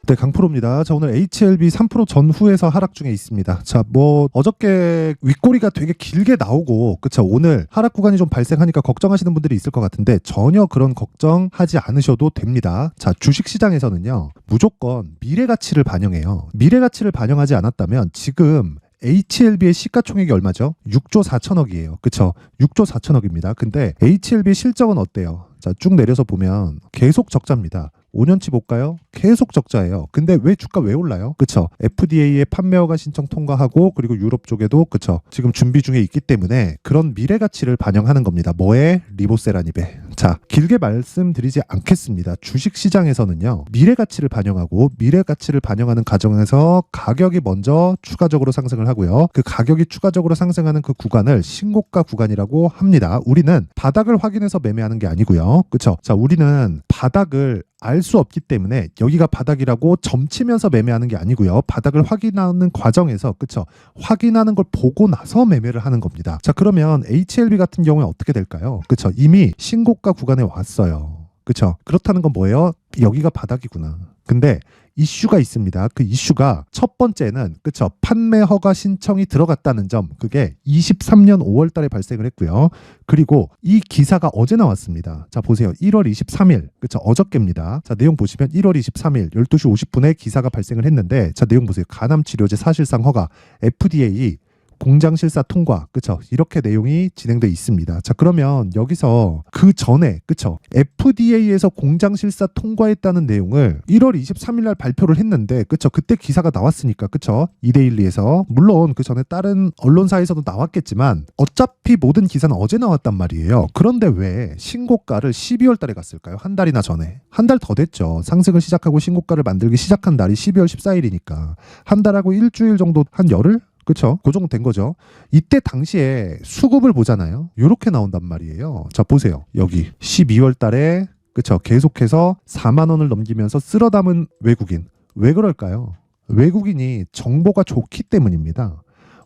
네, 강프로입니다. 자, 오늘 HLB 3% 전후에서 하락 중에 있습니다. 자, 어저께 윗꼬리가 되게 길게 나오고, 그쵸, 오늘 하락 구간이 좀 발생하니까 걱정하시는 분들이 있을 것 같은데 전혀 그런 걱정하지 않으셔도 됩니다. 자, 주식시장에서는요, 무조건 미래 가치를 반영해요. 미래 가치를 반영하지 않았다면 지금 HLB의 시가총액이 얼마죠? 6조 4천억이에요. 그쵸? 6조 4천억입니다. 근데 HLB 실적은 어때요? 자, 쭉 내려서 보면 계속 적자입니다. 5년치 볼까요? 계속 적자예요. 근데 왜 주가 왜 올라요? 그쵸? FDA의 판매허가 신청 통과하고, 그리고 유럽 쪽에도 그쵸, 지금 준비 중에 있기 때문에 그런 미래 가치를 반영하는 겁니다. 뭐에? 리보세라닙에. 자, 길게 말씀드리지 않겠습니다. 주식 시장에서는요, 미래 가치를 반영하고, 미래 가치를 반영하는 과정에서 가격이 먼저 추가적으로 상승을 하고요. 그 가격이 추가적으로 상승하는 그 구간을 신고가 구간이라고 합니다. 우리는 바닥을 확인해서 매매하는 게 아니고요. 그쵸? 자, 우리는 바닥을 알 수 없기 때문에 여기가 바닥이라고 점치면서 매매하는 게 아니고요. 바닥을 확인하는 과정에서, 그쵸, 확인하는 걸 보고 나서 매매를 하는 겁니다. 자, 그러면 HLB 같은 경우에 어떻게 될까요? 그쵸, 이미 신고가 구간에 왔어요. 그쵸, 그렇다는 건 뭐예요? 여기가 바닥이구나. 근데 이슈가 있습니다. 그 이슈가 첫 번째는, 그쵸, 판매 허가 신청이 들어갔다는 점, 그게 23년 5월 달에 발생을 했고요. 그리고 이 기사가 어제 나왔습니다. 자, 보세요. 1월 23일, 그쵸, 어저께입니다. 자, 내용 보시면 1월 23일 12시 50분에 기사가 발생을 했는데, 자, 내용 보세요. 간암치료제 사실상 허가, FDA 공장 실사 통과, 그쵸, 이렇게 내용이 진행돼 있습니다. 자, 그러면 여기서 그 전에, 그쵸, FDA에서 공장 실사 통과했다는 내용을 1월 23일 날 발표를 했는데, 그쵸, 그때 기사가 나왔으니까, 그쵸, 이데일리에서, 물론 그 전에 다른 언론사에서도 나왔겠지만 어차피 모든 기사는 어제 나왔단 말이에요. 그런데 왜 신고가를 12월 달에 갔을까요? 한 달이나 전에. 한 달 더 됐죠. 상승을 시작하고 신고가를 만들기 시작한 날이 12월 14일이니까 한 달하고 일주일 정도, 한 열흘? 그쵸? 그 정도 된 거죠. 이때 당시에 수급을 보잖아요. 이렇게 나온단 말이에요. 자, 보세요. 여기 12월 달에, 그쵸, 계속해서 4만 원을 넘기면서 쓸어 담은 외국인. 왜 그럴까요? 외국인이 정보가 좋기 때문입니다.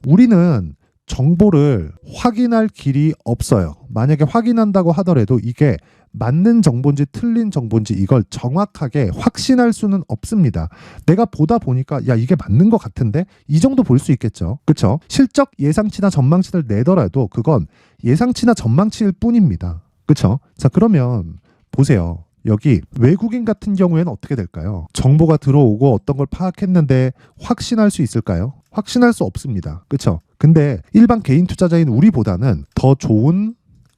우리는 정보를 확인할 길이 없어요. 만약에 확인한다고 하더라도 이게 맞는 정보인지 틀린 정보인지 이걸 정확하게 확신할 수는 없습니다. 내가 보다 보니까 야, 이게 맞는 것 같은데? 이 정도 볼 수 있겠죠. 그쵸? 실적 예상치나 전망치를 내더라도 그건 예상치나 전망치일 뿐입니다. 그쵸? 자, 그러면 보세요. 여기 외국인 같은 경우에는 어떻게 될까요? 정보가 들어오고 어떤 걸 파악했는데 확신할 수 있을까요? 확신할 수 없습니다. 그쵸? 근데 일반 개인 투자자인 우리보다는 더 좋은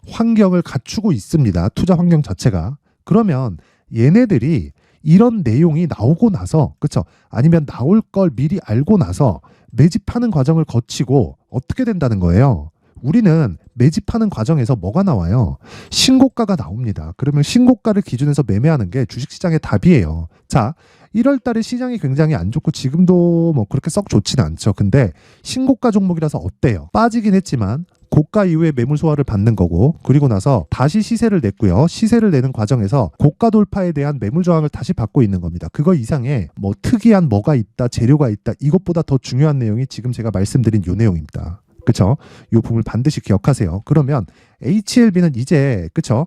환경을 갖추고 있습니다. 투자 환경 자체가. 그러면 얘네들이 이런 내용이 나오고 나서, 그쵸, 아니면 나올 걸 미리 알고 나서 매집하는 과정을 거치고 어떻게 된다는 거예요? 우리는 매집하는 과정에서 뭐가 나와요? 신고가가 나옵니다. 그러면 신고가를 기준해서 매매하는 게 주식시장의 답이에요. 자, 1월 달에 시장이 굉장히 안 좋고 지금도 뭐 그렇게 썩 좋지는 않죠. 근데 신고가 종목이라서 어때요? 빠지긴 했지만 고가 이후에 매물 소화를 받는 거고, 그리고 나서 다시 시세를 냈고요. 시세를 내는 과정에서 고가 돌파에 대한 매물 저항을 다시 받고 있는 겁니다. 그거 이상의 뭐 특이한 뭐가 있다, 재료가 있다, 이것보다 더 중요한 내용이 지금 제가 말씀드린 요 내용입니다. 그쵸? 요 부분을 반드시 기억하세요. 그러면 HLB는 이제, 그쵸,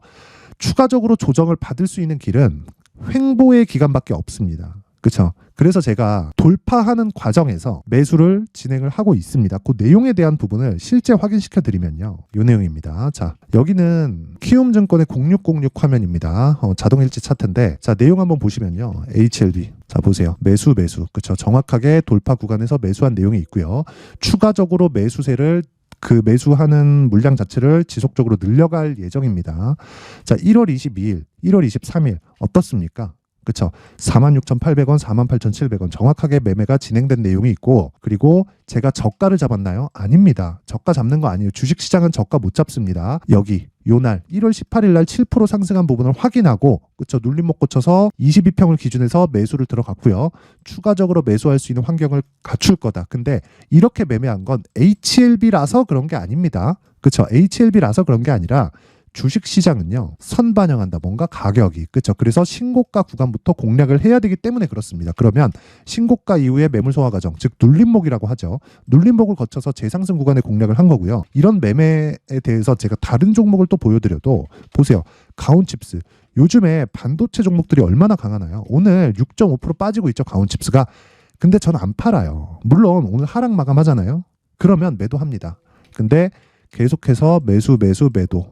추가적으로 조정을 받을 수 있는 길은 횡보의 기간밖에 없습니다. 그쵸? 그래서 제가 돌파하는 과정에서 매수를 진행을 하고 있습니다. 그 내용에 대한 부분을 실제 확인시켜 드리면요, 이 내용입니다. 자, 여기는 키움증권의 0606 화면입니다. 자동일지 차트인데, 자, 내용 한번 보시면요, HLB, 자, 보세요. 매수, 그쵸, 정확하게 돌파 구간에서 매수한 내용이 있고요. 추가적으로 매수세를, 그 매수하는 물량 자체를 지속적으로 늘려갈 예정입니다. 자, 1월 22일, 1월 23일 어떻습니까? 그쵸? 46,800원, 48,700원 정확하게 매매가 진행된 내용이 있고, 그리고 제가 저가를 잡았나요? 아닙니다. 저가 잡는 거 아니에요. 주식시장은 저가 못 잡습니다. 여기 요날 1월 18일 날 7% 상승한 부분을 확인하고, 그쵸, 눌림 못 고쳐서 22평을 기준해서 매수를 들어갔고요. 추가적으로 매수할 수 있는 환경을 갖출 거다. 근데 이렇게 매매한 건 HLB라서 그런 게 아닙니다. 그쵸? HLB라서 그런 게 아니라 주식시장은요, 선반영한다. 뭔가 가격이. 그렇죠. 그래서 신고가 구간부터 공략을 해야 되기 때문에 그렇습니다. 그러면 신고가 이후에 매물 소화 과정, 즉 눌림목이라고 하죠. 눌림목을 거쳐서 재상승 구간에 공략을 한 거고요. 이런 매매에 대해서 제가 다른 종목을 또 보여드려도 보세요. 가온칩스. 요즘에 반도체 종목들이 얼마나 강하나요? 오늘 6.5% 빠지고 있죠, 가온칩스가. 근데 저는 안 팔아요. 물론 오늘 하락 마감하잖아요. 그러면 매도합니다. 근데 계속해서 매수 매수 매도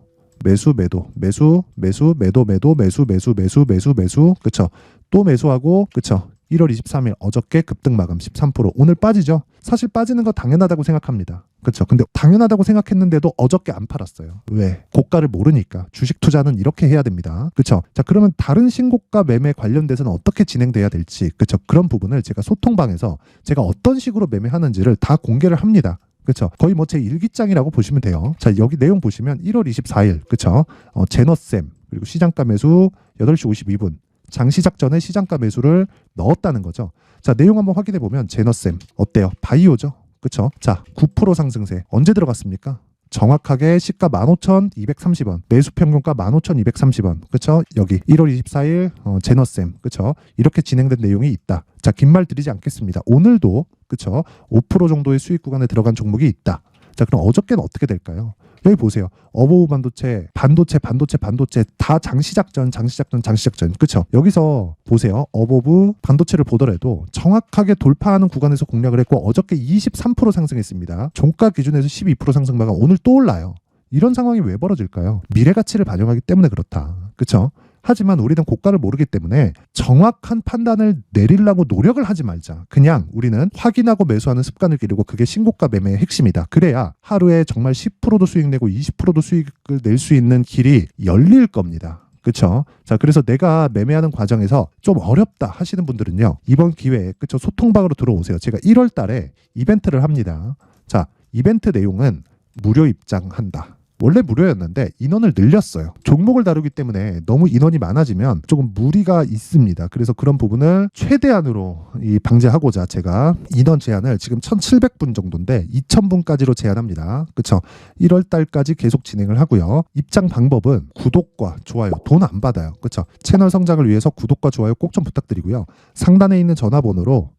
매수 매도 매수 매수 매도 매도 매수 매수 매수 매수 매수 그쵸? 또 매수하고 그쵸? 1월 23일 어저께 급등 마감 13%. 오늘 빠지죠? 사실 빠지는 거 당연하다고 생각합니다. 그렇죠? 근데 당연하다고 생각했는데도 어저께 안 팔았어요. 왜? 고가를 모르니까. 주식 투자는 이렇게 해야 됩니다. 그렇죠? 자, 그러면 다른 신고가 매매 관련돼서는 어떻게 진행돼야 될지, 그렇죠? 그런 부분을 제가 소통방에서 제가 어떤 식으로 매매하는지를 다 공개를 합니다. 그렇죠. 거의 뭐 제 일기장이라고 보시면 돼요. 자, 여기 내용 보시면 1월 24일, 그렇죠? 제너쌤 그리고 시장가 매수 8시 52분. 장시작 전에 시장가 매수를 넣었다는 거죠. 자, 내용 한번 확인해 보면 제너쌤 어때요? 바이오죠. 그렇죠? 자, 9% 상승세 언제 들어갔습니까? 정확하게 시가 15,230원, 매수 평균가 15,230원. 그렇죠? 여기 1월 24일 제너쌤. 그렇죠? 이렇게 진행된 내용이 있다. 자, 긴 말 드리지 않겠습니다. 오늘도 그렇죠? 5% 정도의 수익 구간에 들어간 종목이 있다. 자, 그럼 어저께는 어떻게 될까요? 여기 보세요. 어보우 반도체 다 장시작전. 그렇죠? 여기서 보세요. 어보우 반도체를 보더라도 정확하게 돌파하는 구간에서 공략을 했고 어저께 23% 상승했습니다. 종가 기준에서 12% 상승 마감 오늘 또 올라요. 이런 상황이 왜 벌어질까요? 미래 가치를 반영하기 때문에 그렇다. 그렇죠? 하지만 우리는 고가를 모르기 때문에 정확한 판단을 내리려고 노력을 하지 말자. 그냥 우리는 확인하고 매수하는 습관을 기르고 그게 신고가 매매의 핵심이다. 그래야 하루에 정말 10%도 수익 내고 20%도 수익을 낼 수 있는 길이 열릴 겁니다. 그렇죠? 자, 그래서 내가 매매하는 과정에서 좀 어렵다 하시는 분들은요. 이번 기회에 그렇죠? 소통방으로 들어오세요. 제가 1월 달에 이벤트를 합니다. 자, 이벤트 내용은 무료 입장한다. 원래 무료였는데 인원을 늘렸어요. 종목을 다루기 때문에 너무 인원이 많아지면 조금 무리가 있습니다. 그래서 그런 부분을 최대한으로 방지하고자 제가 인원 제한을 지금 1,700분 정도인데 2,000분까지로 제한합니다. 그렇죠? 1월 달까지 계속 진행을 하고요. 입장 방법은 구독과 좋아요, 돈 안 받아요. 그렇죠? 채널 성장을 위해서 구독과 좋아요 꼭 좀 부탁드리고요. 상단에 있는 전화번호로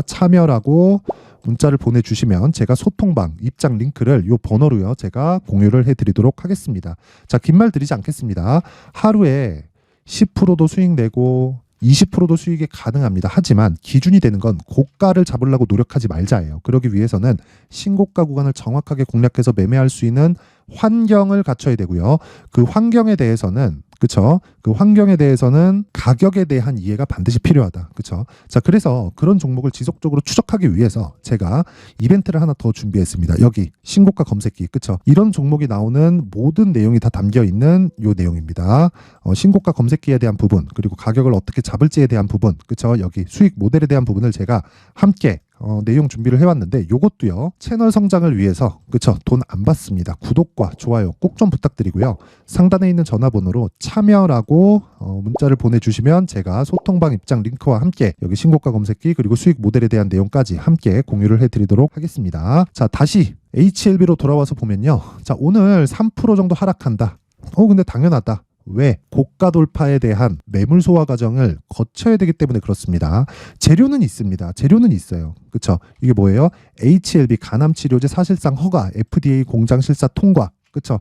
참여라고 문자를 보내주시면 제가 소통방 입장 링크를 요 번호로요 제가 공유를 해드리도록 하겠습니다. 자, 긴 말 드리지 않겠습니다. 하루에 10%도 수익 내고 20%도 수익이 가능합니다. 하지만 기준이 되는 건 고가를 잡으려고 노력하지 말자예요. 그러기 위해서는 신고가 구간을 정확하게 공략해서 매매할 수 있는 환경을 갖춰야 되고요. 그 환경에 대해서는 그렇죠? 그 환경에 대해서는 가격에 대한 이해가 반드시 필요하다. 그렇죠? 자, 그래서 그런 종목을 지속적으로 추적하기 위해서 제가 이벤트를 하나 더 준비했습니다. 여기 신고가 검색기. 그렇죠? 이런 종목이 나오는 모든 내용이 다 담겨 있는 요 내용입니다. 신고가 검색기에 대한 부분, 그리고 가격을 어떻게 잡을지에 대한 부분. 그렇죠? 여기 수익 모델에 대한 부분을 제가 함께 내용 준비를 해왔는데 요것도요 채널 성장을 위해서 그쵸 돈 안 받습니다. 구독과 좋아요 꼭 좀 부탁드리고요. 상단에 있는 전화번호로 참여라고 문자를 보내주시면 제가 소통방 입장 링크와 함께 여기 신고가 검색기 그리고 수익 모델에 대한 내용까지 함께 공유를 해드리도록 하겠습니다. 자, 다시 HLB로 돌아와서 보면요. 자, 오늘 3% 정도 하락한다. 근데 당연하다. 왜? 고가 돌파에 대한 매물 소화 과정을 거쳐야 되기 때문에 그렇습니다. 재료는 있습니다. 재료는 있어요. 그렇죠? 이게 뭐예요? HLB 간암 치료제 사실상 허가, FDA 공장 실사 통과. 그렇죠?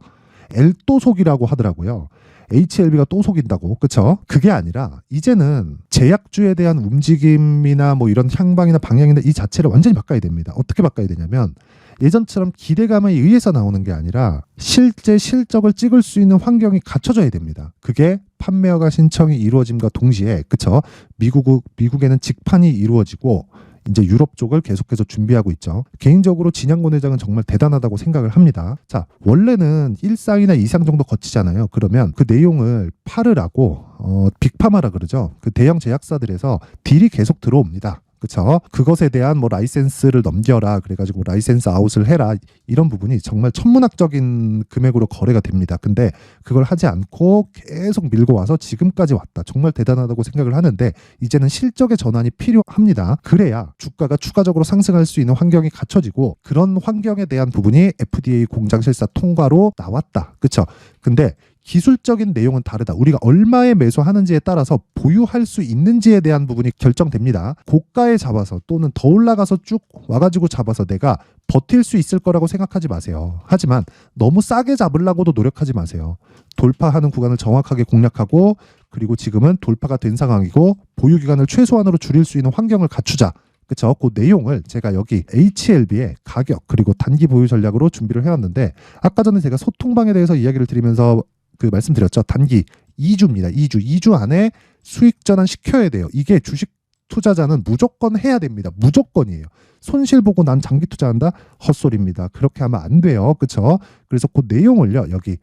L도속이라고 하더라고요. HLB가 또 속인다고. 그렇죠? 그게 아니라 이제는 제약주에 대한 움직임이나 뭐 이런 향방이나 방향이나 이 자체를 완전히 바꿔야 됩니다. 어떻게 바꿔야 되냐면 예전처럼 기대감에 의해서 나오는 게 아니라 실제 실적을 찍을 수 있는 환경이 갖춰져야 됩니다. 그게 판매허가 신청이 이루어짐과 동시에 그쵸? 미국에는 직판이 이루어지고 이제 유럽 쪽을 계속해서 준비하고 있죠. 개인적으로 진양곤 회장은 정말 대단하다고 생각을 합니다. 자, 원래는 1상이나 2상 정도 거치잖아요. 그러면 그 내용을 팔으라고 빅파마라 그러죠. 그 대형 제약사들에서 딜이 계속 들어옵니다. 그쵸? 그것에 대한 뭐 라이센스를 넘겨라 그래가지고 라이센스 아웃을 해라 이런 부분이 정말 천문학적인 금액으로 거래가 됩니다. 근데 그걸 하지 않고 계속 밀고 와서 지금까지 왔다. 정말 대단하다고 생각을 하는데 이제는 실적의 전환이 필요합니다. 그래야 주가가 추가적으로 상승할 수 있는 환경이 갖춰지고 그런 환경에 대한 부분이 FDA 공장 실사 통과로 나왔다. 그쵸? 근데 기술적인 내용은 다르다. 우리가 얼마에 매수하는지에 따라서 보유할 수 있는지에 대한 부분이 결정됩니다. 고가에 잡아서 또는 더 올라가서 쭉 와가지고 잡아서 내가 버틸 수 있을 거라고 생각하지 마세요. 하지만 너무 싸게 잡으려고도 노력하지 마세요. 돌파하는 구간을 정확하게 공략하고, 그리고 지금은 돌파가 된 상황이고 보유 기간을 최소한으로 줄일 수 있는 환경을 갖추자. 그쵸? 그 내용을 제가 여기 HLB의 가격 그리고 단기 보유 전략으로 준비를 해왔는데, 아까 전에 제가 소통방에 대해서 이야기를 드리면서 말씀드렸죠. 단기 2주입니다. 2주 안에 수익 전환 시켜야 돼요. 이게 주식 투자자는 무조건 해야 됩니다. 무조건이에요. 손실 보고 난 장기 투자한다? 헛소리입니다. 그렇게 하면 안 돼요. 그쵸? 그래서 그 내용을요, 여기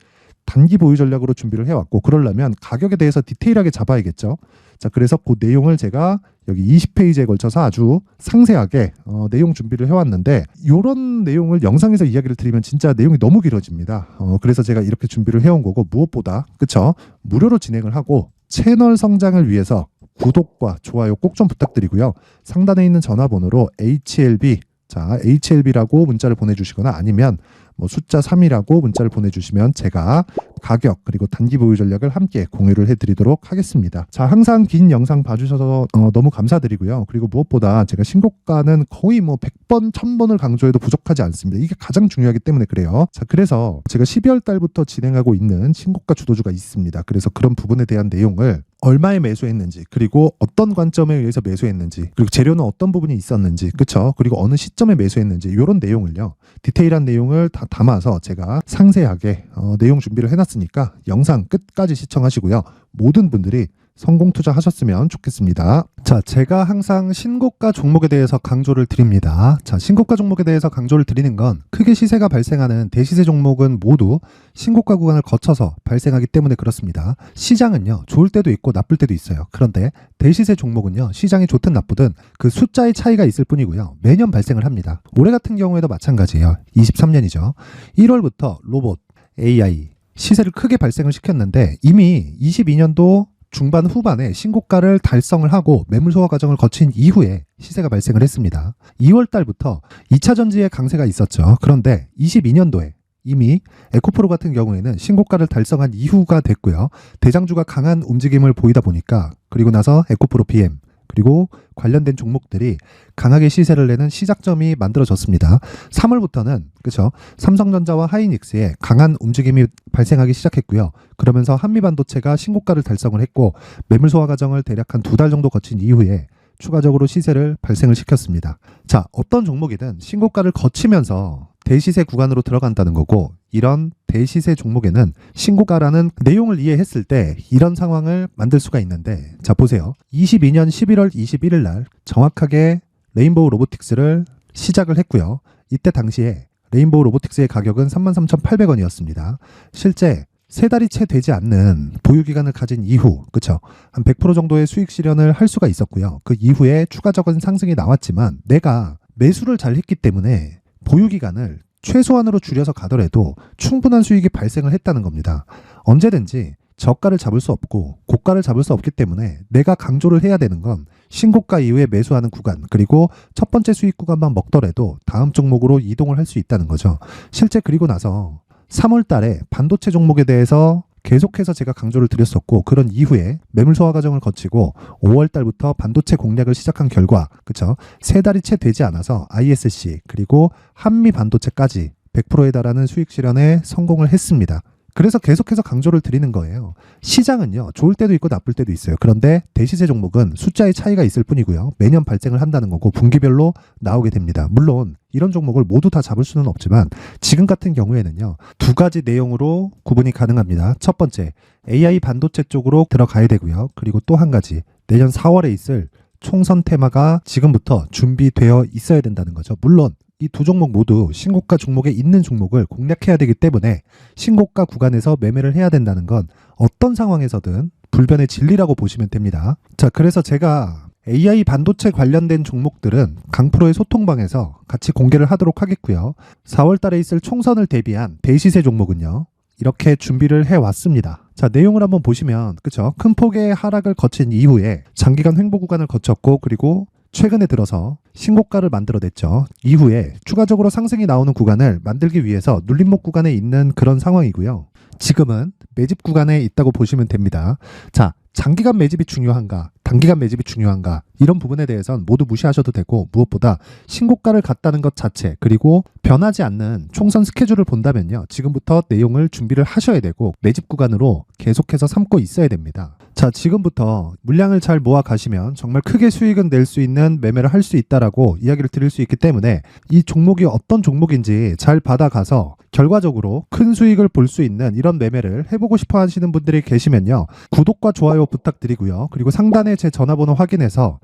단기 보유 전략으로 준비를 해왔고, 그러려면 가격에 대해서 디테일하게 잡아야겠죠. 자, 그래서 그 내용을 제가 여기 20페이지에 걸쳐서 아주 상세하게 내용 준비를 해왔는데, 이런 내용을 영상에서 이야기를 드리면 진짜 내용이 너무 길어집니다. 그래서 제가 이렇게 준비를 해온 거고, 무엇보다 그쵸? 무료로 진행을 하고 채널 성장을 위해서 구독과 좋아요 꼭 좀 부탁드리고요. 상단에 있는 전화번호로 HLB, 자, HLB라고 문자를 보내주시거나 아니면 뭐 숫자 3이라고 문자를 보내주시면 제가 가격 그리고 단기 보유 전략을 함께 공유를 해드리도록 하겠습니다. 자, 항상 긴 영상 봐주셔서 너무 감사드리고요. 그리고 무엇보다 제가 신고가는 거의 뭐 100번, 1000번을 강조해도 부족하지 않습니다. 이게 가장 중요하기 때문에 그래요. 자, 그래서 제가 12월 달부터 진행하고 있는 신고가 주도주가 있습니다. 그래서 그런 부분에 대한 내용을 얼마에 매수했는지, 그리고 어떤 관점에 의해서 매수했는지, 그리고 재료는 어떤 부분이 있었는지, 그쵸? 그리고 어느 시점에 매수했는지, 이런 내용을요, 디테일한 내용을 다 담아서 제가 상세하게 내용 준비를 해놨으니까 영상 끝까지 시청하시고요. 모든 분들이 성공 투자하셨으면 좋겠습니다. 자, 제가 항상 신고가 종목에 대해서 강조를 드립니다. 자, 신고가 종목에 대해서 강조를 드리는 건 크게 시세가 발생하는 대시세 종목은 모두 신고가 구간을 거쳐서 발생하기 때문에 그렇습니다. 시장은요, 좋을 때도 있고 나쁠 때도 있어요. 그런데 대시세 종목은요, 시장이 좋든 나쁘든 그 숫자의 차이가 있을 뿐이고요. 매년 발생을 합니다. 올해 같은 경우에도 마찬가지예요. 23년이죠. 1월부터 로봇, AI, 시세를 크게 발생을 시켰는데 이미 22년도 중반 후반에 신고가를 달성을 하고 매물 소화 과정을 거친 이후에 시세가 발생을 했습니다. 2월 달부터 2차 전지의 강세가 있었죠. 그런데 22년도에 이미 에코프로 같은 경우에는 신고가를 달성한 이후가 됐고요. 대장주가 강한 움직임을 보이다 보니까, 그리고 나서 에코프로 PM 그리고 관련된 종목들이 강하게 시세를 내는 시작점이 만들어졌습니다. 3월부터는 그렇죠, 삼성전자와 하이닉스의 강한 움직임이 발생하기 시작했고요. 그러면서 한미반도체가 신고가를 달성을 했고 매물 소화 과정을 대략 한 2달 정도 거친 이후에 추가적으로 시세를 발생을 시켰습니다. 자, 어떤 종목이든 신고가를 거치면서 대시세 구간으로 들어간다는 거고, 이런 대시세 종목에는 신고가라는 내용을 이해했을 때 이런 상황을 만들 수가 있는데, 자, 보세요. 22년 11월 21일 날 정확하게 레인보우 로보틱스를 시작을 했고요. 이때 당시에 레인보우 로보틱스의 가격은 33,800원이었습니다. 실제 3달이 채 되지 않는 보유기간을 가진 이후, 그쵸? 한 100% 정도의 수익 실현을 할 수가 있었고요. 그 이후에 추가적인 상승이 나왔지만 내가 매수를 잘 했기 때문에 보유기간을 최소한으로 줄여서 가더라도 충분한 수익이 발생을 했다는 겁니다. 언제든지 저가를 잡을 수 없고 고가를 잡을 수 없기 때문에 내가 강조를 해야 되는 건 신고가 이후에 매수하는 구간, 그리고 첫 번째 수익 구간만 먹더라도 다음 종목으로 이동을 할 수 있다는 거죠. 실제 그리고 나서 3월 달에 반도체 종목에 대해서 계속해서 제가 강조를 드렸었고, 그런 이후에 매물 소화 과정을 거치고 5월 달부터 반도체 공략을 시작한 결과, 그쵸? 3달이 채 되지 않아서 ISC 그리고 한미 반도체까지 100%에 달하는 수익 실현에 성공을 했습니다. 그래서 계속해서 강조를 드리는 거예요. 시장은요, 좋을 때도 있고 나쁠 때도 있어요. 그런데 대시세 종목은 숫자의 차이가 있을 뿐이고요. 매년 발생을 한다는 거고 분기별로 나오게 됩니다. 물론 이런 종목을 모두 다 잡을 수는 없지만 지금 같은 경우에는요, 2가지 내용으로 구분이 가능합니다. 첫 번째, AI 반도체 쪽으로 들어가야 되고요. 그리고 또 한 가지, 내년 4월에 있을 총선 테마가 지금부터 준비되어 있어야 된다는 거죠. 물론 이 두 종목 모두 신고가 종목에 있는 종목을 공략해야 되기 때문에 신고가 구간에서 매매를 해야 된다는 건 어떤 상황에서든 불변의 진리라고 보시면 됩니다. 자, 그래서 제가 AI 반도체 관련된 종목들은 강프로의 소통방에서 같이 공개를 하도록 하겠고요. 4월 달에 있을 총선을 대비한 대시세 종목은요, 이렇게 준비를 해왔습니다. 자, 내용을 한번 보시면, 그쵸? 큰 폭의 하락을 거친 이후에 장기간 횡보 구간을 거쳤고, 그리고 최근에 들어서 신고가를 만들어냈죠. 이후에 추가적으로 상승이 나오는 구간을 만들기 위해서 눌림목 구간에 있는 그런 상황이고요. 지금은 매집 구간에 있다고 보시면 됩니다. 자, 장기간 매집이 중요한가, 단기간 매집이 중요한가, 이런 부분에 대해서는 모두 무시하셔도 되고, 무엇보다 신고가를 갔다는 것 자체, 그리고 변하지 않는 총선 스케줄을 본다면요, 지금부터 내용을 준비를 하셔야 되고 매집 구간으로 계속해서 삼고 있어야 됩니다. 자, 지금부터 물량을 잘 모아 가시면 정말 크게 수익은 낼 수 있는 매매를 할 수 있다라고 이야기를 드릴 수 있기 때문에 이 종목이 어떤 종목인지 잘 받아가서 결과적으로 큰 수익을 볼 수 있는 이런 매매를 해보고 싶어 하시는 분들이 계시면요, 구독과 좋아요 부탁드리고요. 그리고 상단에 제 전화번호 확인해서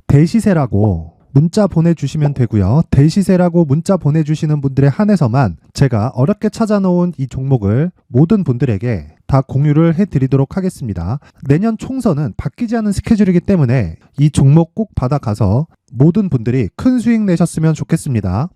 대시세라고 문자 보내주시면 되고요. 대시세라고 문자 보내주시는 분들에 한해서만 제가 어렵게 찾아놓은 이 종목을 모든 분들에게 다 공유를 해드리도록 하겠습니다. 내년 총선은 바뀌지 않은 스케줄이기 때문에 이 종목 꼭 받아가서 모든 분들이 큰 수익 내셨으면 좋겠습니다.